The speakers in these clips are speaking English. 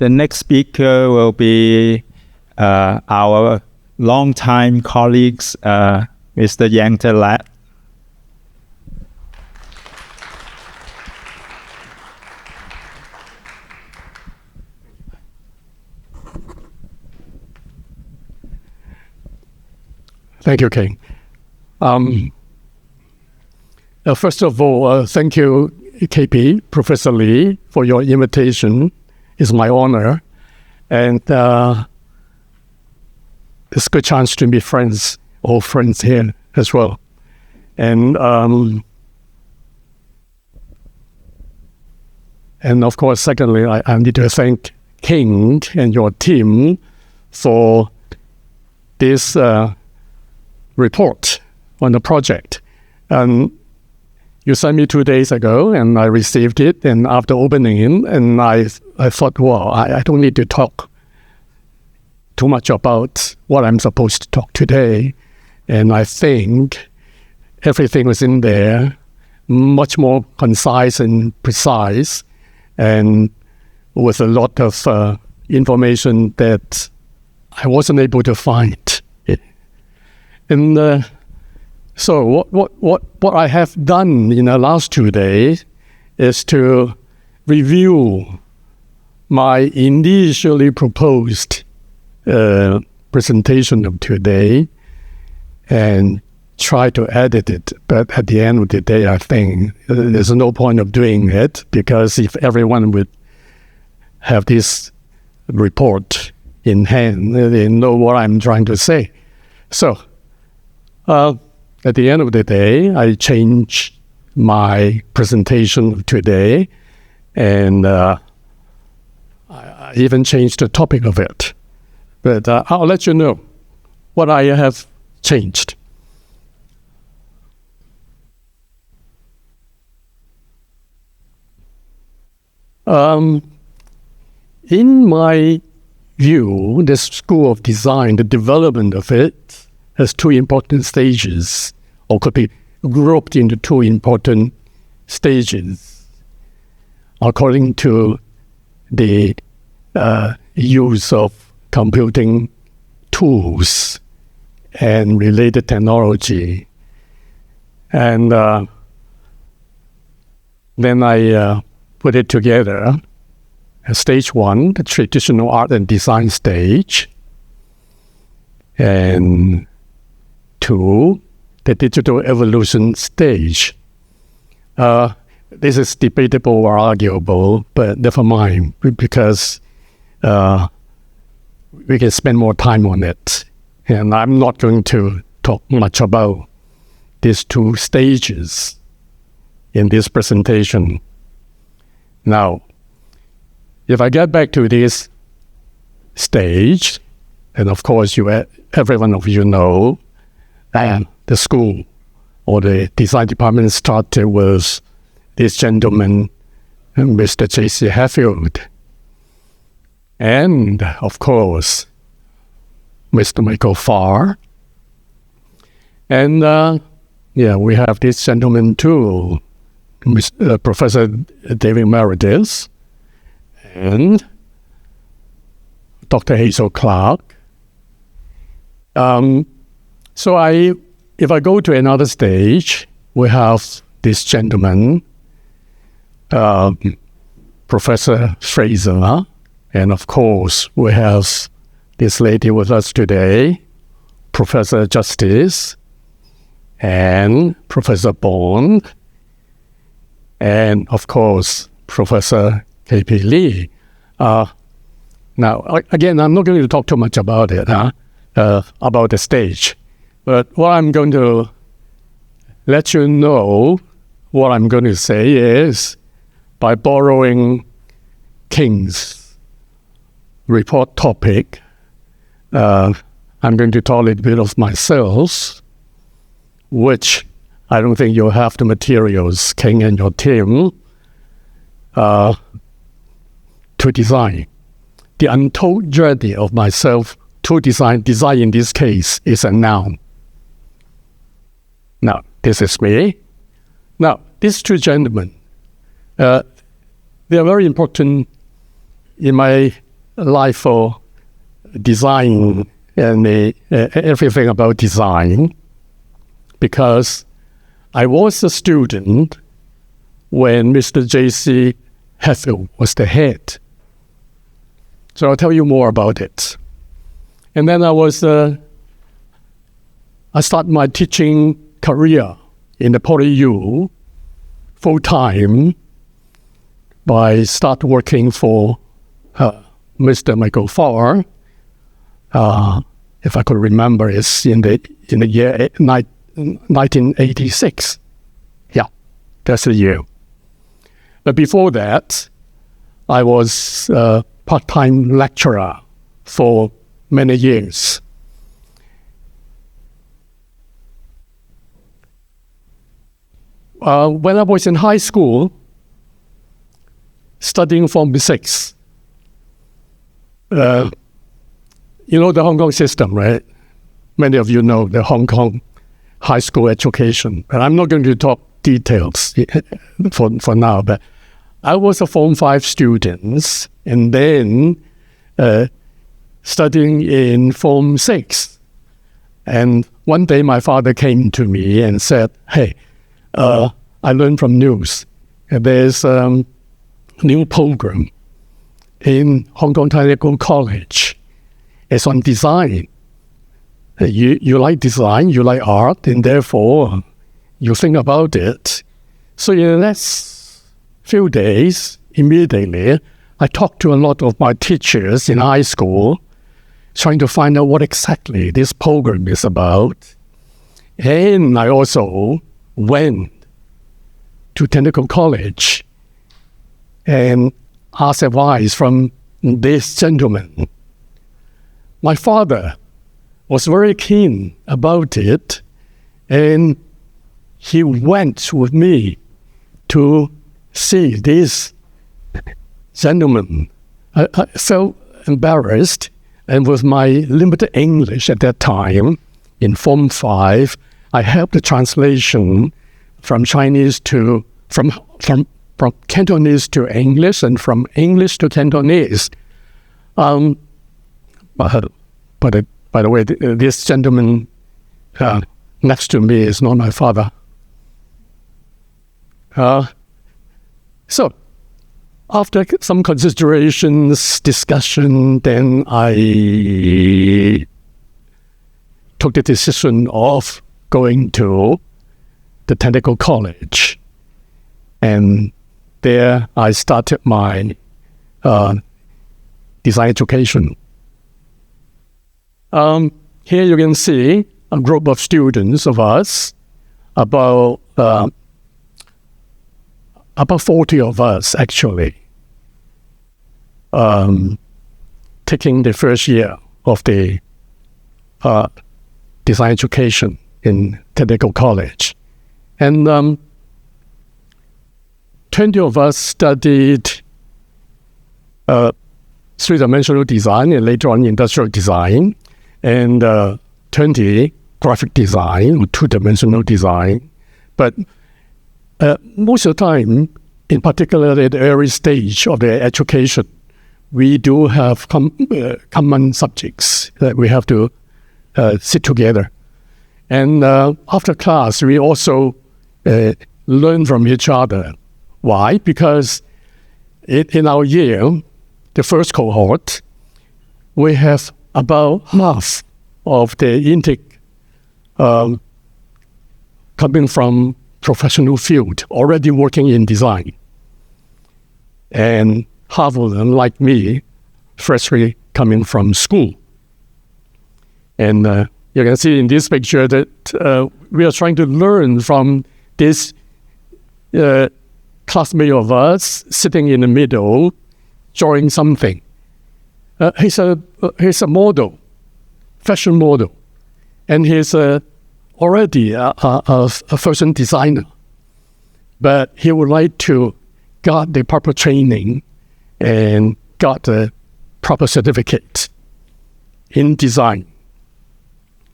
The next speaker will be our longtime colleagues, Mr. Yanta LAM. Thank you, King. First of all, thank you, KP, Professor Lee, for your invitation. It's my honor. And it's a good chance to meet friends, old friends here as well. And of course, secondly, I need to thank King and your team for this report on the project. You sent me 2 days ago, and I received it. And after opening it, and I thought, well, I don't need to talk too much about what I'm supposed to talk today. And I think everything was in there, much more concise and precise, and with a lot of information that I wasn't able to find. And so what I have done in the last 2 days is to review my initially proposed presentation of today and try to edit it. But at the end of the day, I think there's no point of doing it, because if everyone would have this report in hand, they know what I'm trying to say. So at the end of the day, I changed my presentation today, and I even changed the topic of it. But I'll let you know what I have changed. In my view, the School of Design, the development of it, has 2 important stages, or could be grouped into 2 important stages, according to the use of computing tools and related technology. And then I put it together as stage 1, the traditional art and design stage, and 2, the digital evolution stage. This is debatable or arguable, but never mind, because we can spend more time on it. And I'm not going to talk much about these 2 stages in this presentation. Now, if I get back to this stage, and of course every one of you know, the school or the design department started with this gentleman, Mr. J.C. Hatfield, and of course Mr. Michael Farr, and we have this gentleman too, Professor David Meredith, and Dr. Hazel Clark. So if I go to another stage, we have this gentleman, Professor Fraser, and of course we have this lady with us today, Professor Justice, and Professor Bond, and of course Professor K.P. Lee. Now, again, I'm not going to talk too much about it, about the stage. But what I'm going to let you know, what I'm going to say is, by borrowing King's report topic, I'm going to talk a little bit of myself, which I don't think you'll have the materials, King and your team, to design. The untold journey of myself to design in this case is a noun. Now, this is me. Now, these 2 gentlemen, they are very important in my life for design and everything about design, because I was a student when Mr. J.C. Hatfield was the head. So I'll tell you more about it. And then I started my teaching career in the PolyU full-time by start working for Mr. Michael Farr. If I could remember, it's in the year 1986. Yeah, that's the year. But before that, I was a part-time lecturer for many years. When I was in high school, studying Form 6, you know the Hong Kong system, right? Many of you know the Hong Kong high school education. And I'm not going to talk details for now, but I was a Form 5 student and then studying in Form 6. And one day my father came to me and said, hey, I learned from news. There's a new program in Hong Kong Technical College. It's on design. You like design, you like art, and therefore you think about it. So in the next few days, immediately, I talked to a lot of my teachers in high school, trying to find out what exactly this program is about. And I also went to technical college and asked advice from this gentleman. My father was very keen about it, and he went with me to see this gentleman. I felt embarrassed, and with my limited English at that time, in Form 5, I helped the translation from Chinese to from Cantonese to English and from English to Cantonese. By the way, this gentleman next to me is not my father. So, after some considerations, discussion, then I took the decision of going to the technical college. And there I started my design education. Here you can see a group of students of us, about 40 of us actually, taking the first year of the design education in technical college. And 20 of us studied three-dimensional design and later on industrial design, and 20 graphic design or two-dimensional design. But most of the time, in particular at the early stage of the education, we do have common subjects that we have to sit together. And after class, we also learn from each other. Why? Because in our year, the first cohort, we have about half of the intake coming from professional field, already working in design. And half of them, like me, freshly coming from school. And you can see in this picture that we are trying to learn from this classmate of us sitting in the middle, drawing something. He's a model, fashion model, and he's already a fashion designer. But he would like to get the proper training and got the proper certificate in design.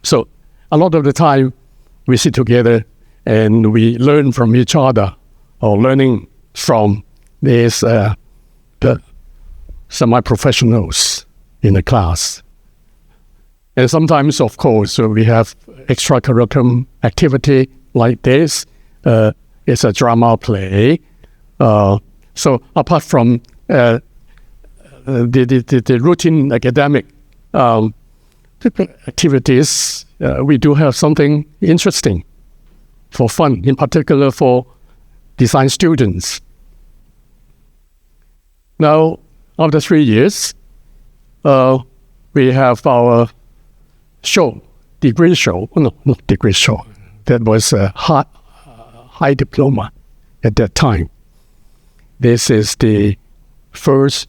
So a lot of the time we sit together and we learn from each other, or learning from this semi-professionals in the class. And sometimes, of course, we have extracurricular activity like this. It's a drama play. So apart from the routine academic activities, we do have something interesting for fun, in particular for design students. Now, after 3 years, we have our degree show. No, not degree show. That was a high diploma at that time. This is the first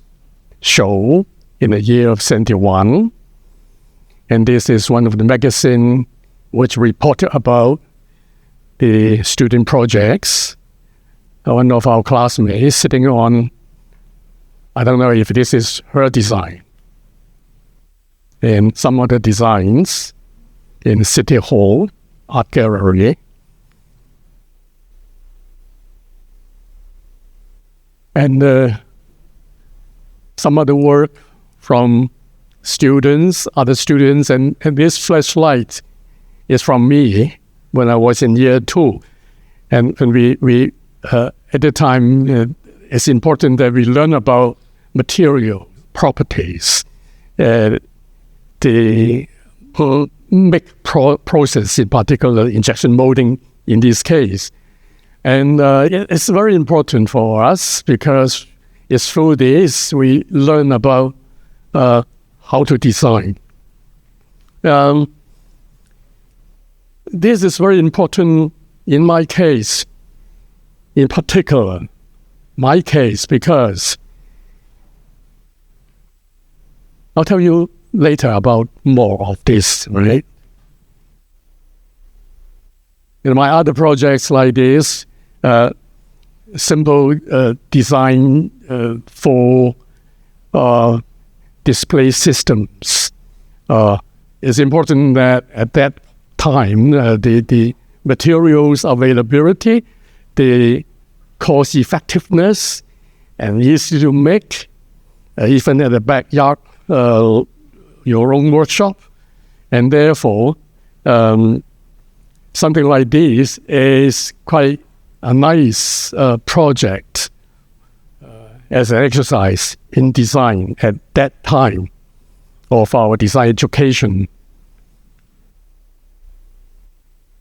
show in the year of 71. And this is one of the magazines which reported about the student projects. One of our classmates sitting on, I don't know if this is her design, and some other designs in City Hall Art Gallery. And some other work from other students, and this flashlight is from me when I was in year 2. And we at the time, it's important that we learn about material properties, the make process, in particular injection molding in this case. And it's very important for us because it's through this we learn about how to design. This is very important in my case, in particular, my case, because I'll tell you later about more of this, right? In my other projects like this, simple design for display systems. It's important that at that time, the materials availability, the cost effectiveness, and easy to make, even at the backyard, your own workshop. And therefore, something like this is quite a nice project as an exercise in design at that time of our design education.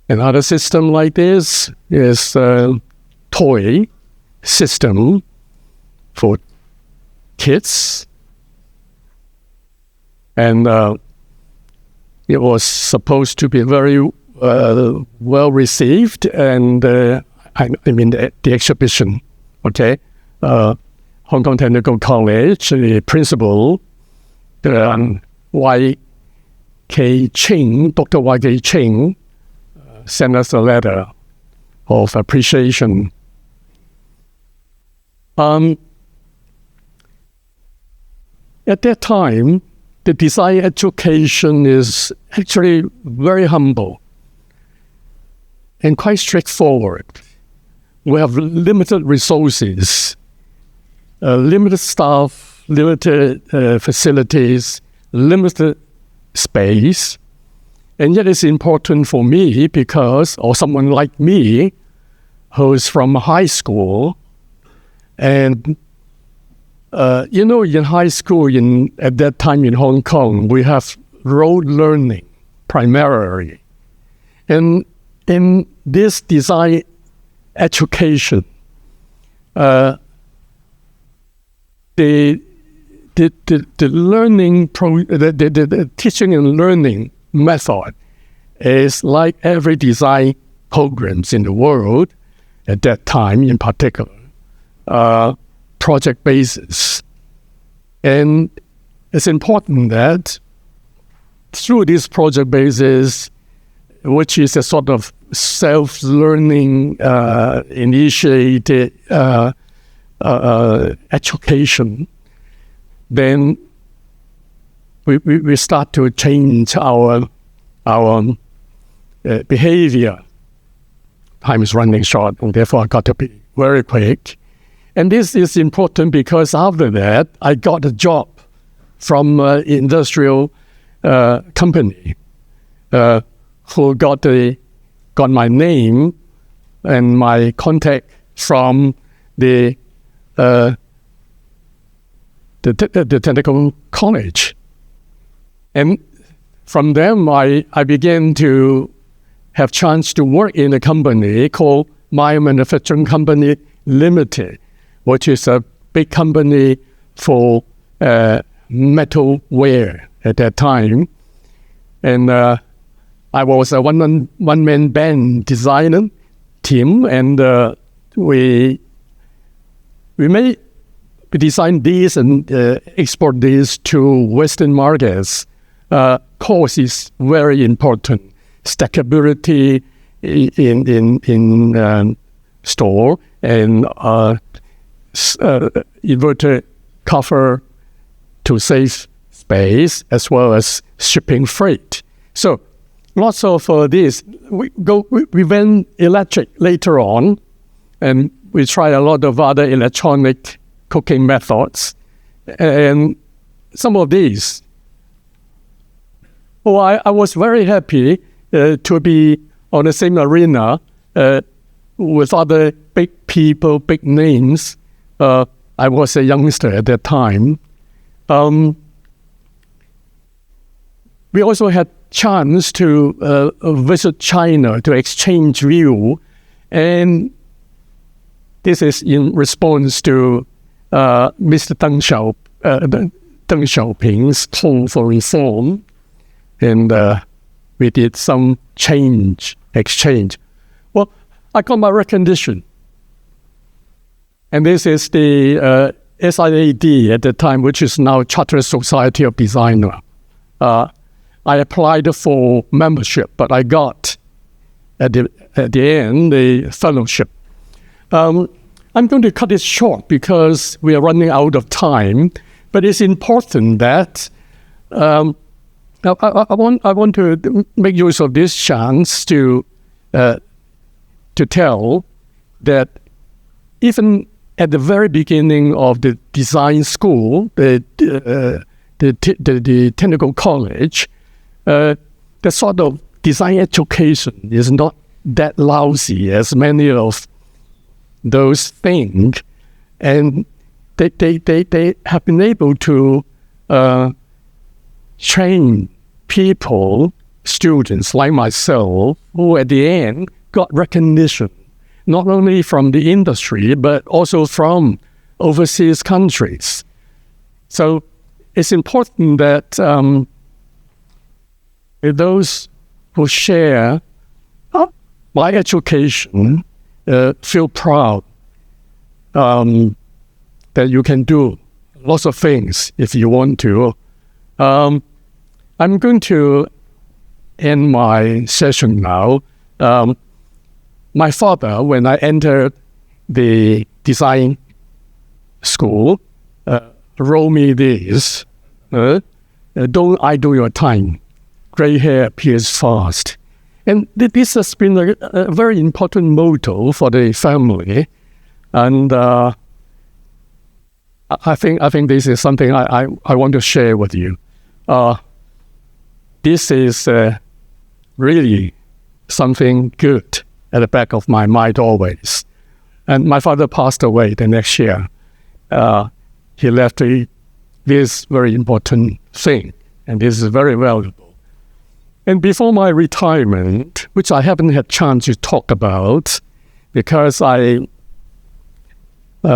Another system like this is a toy system for kids. And it was supposed to be very well received, and I mean the exhibition, okay? Hong Kong Technical College, the principal, Y.K. Ching, Dr. Y.K. Ching, sent us a letter of appreciation. At that time, the design education is actually very humble and quite straightforward. We have limited resources, limited staff, limited facilities, limited space. And yet it's important for me because, or someone like me, who's from high school, and in high school, at that time in Hong Kong, we have rote learning primarily. And in this design education, the teaching and learning method is like every design programs in the world at that time in particular. Project basis. And it's important that through this project basis, which is a sort of self-learning initiated education, then we start to change our behavior. Time is running short, and therefore I got to be very quick. And this is important because after that, I got a job from an industrial company who got my name and my contact from the technical college. And from them, I began to have chance to work in a company called My Manufacturing Company Limited, which is a big company for metalware at that time. And I was a one-man band designer team, and we design these and export these to Western markets. Cost is very important. Stackability in store and inverted cover to save space as well as shipping freight. So lots of this. We went electric later on, and we tried a lot of other electronic cooking methods, and some of these. Well, I was very happy to be on the same arena with other big people, big names. I was a youngster at that time. We also had chance to visit China to exchange view, and this is in response to Mr. Deng Xiaoping's call for reform, and we did some exchange. Well, I got my recognition, and this is the SIAD at the time, which is now Chartered Society of Designers. I applied for membership, but I got at the end the fellowship. I'm going to cut it short because we are running out of time. But it's important that I want to make use of this chance to tell that even at the very beginning of the design school, the technical college, the sort of design education is not that lousy as many of those think, and they have been able to train people, students like myself, who at the end got recognition, not only from the industry, but also from overseas countries. So it's important that those who share my education feel proud that you can do lots of things if you want to. I'm going to end my session now. My father, when I entered the design school, wrote me this: don't idle your time. Gray hair appears fast. And this has been a very important motto for the family. And I think this is something I want to share with you. This is really something good at the back of my mind always. And my father passed away the next year. He left this very important thing, and this is very valuable. And before my retirement, which I haven't had chance to talk about, because I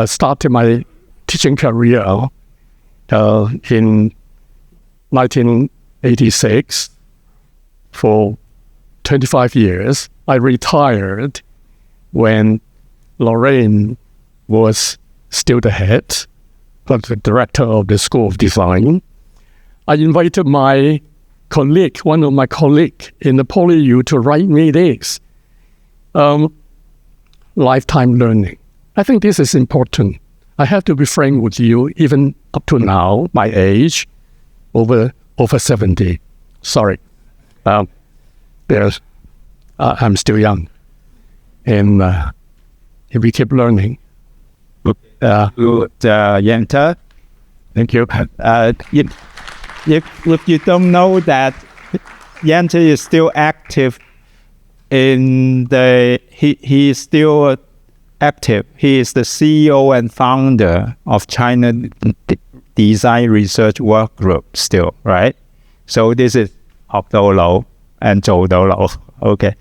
started my teaching career in 1986 for 25 years. I retired when Lorraine was still the head, but the director of the School of Design. I invited my colleague, one of my colleagues in the PolyU, to write me this. Lifetime learning. I think this is important. I have to be frank with you, even up to now, my age, over 70. Sorry. I'm still young. And if we keep learning, Good, Yanta. Thank you. If you don't know that, Yanta is still active in he is still active. He is the CEO and founder of China Design Research Work Group still, right? So this is 學到老 and 做到老. Okay.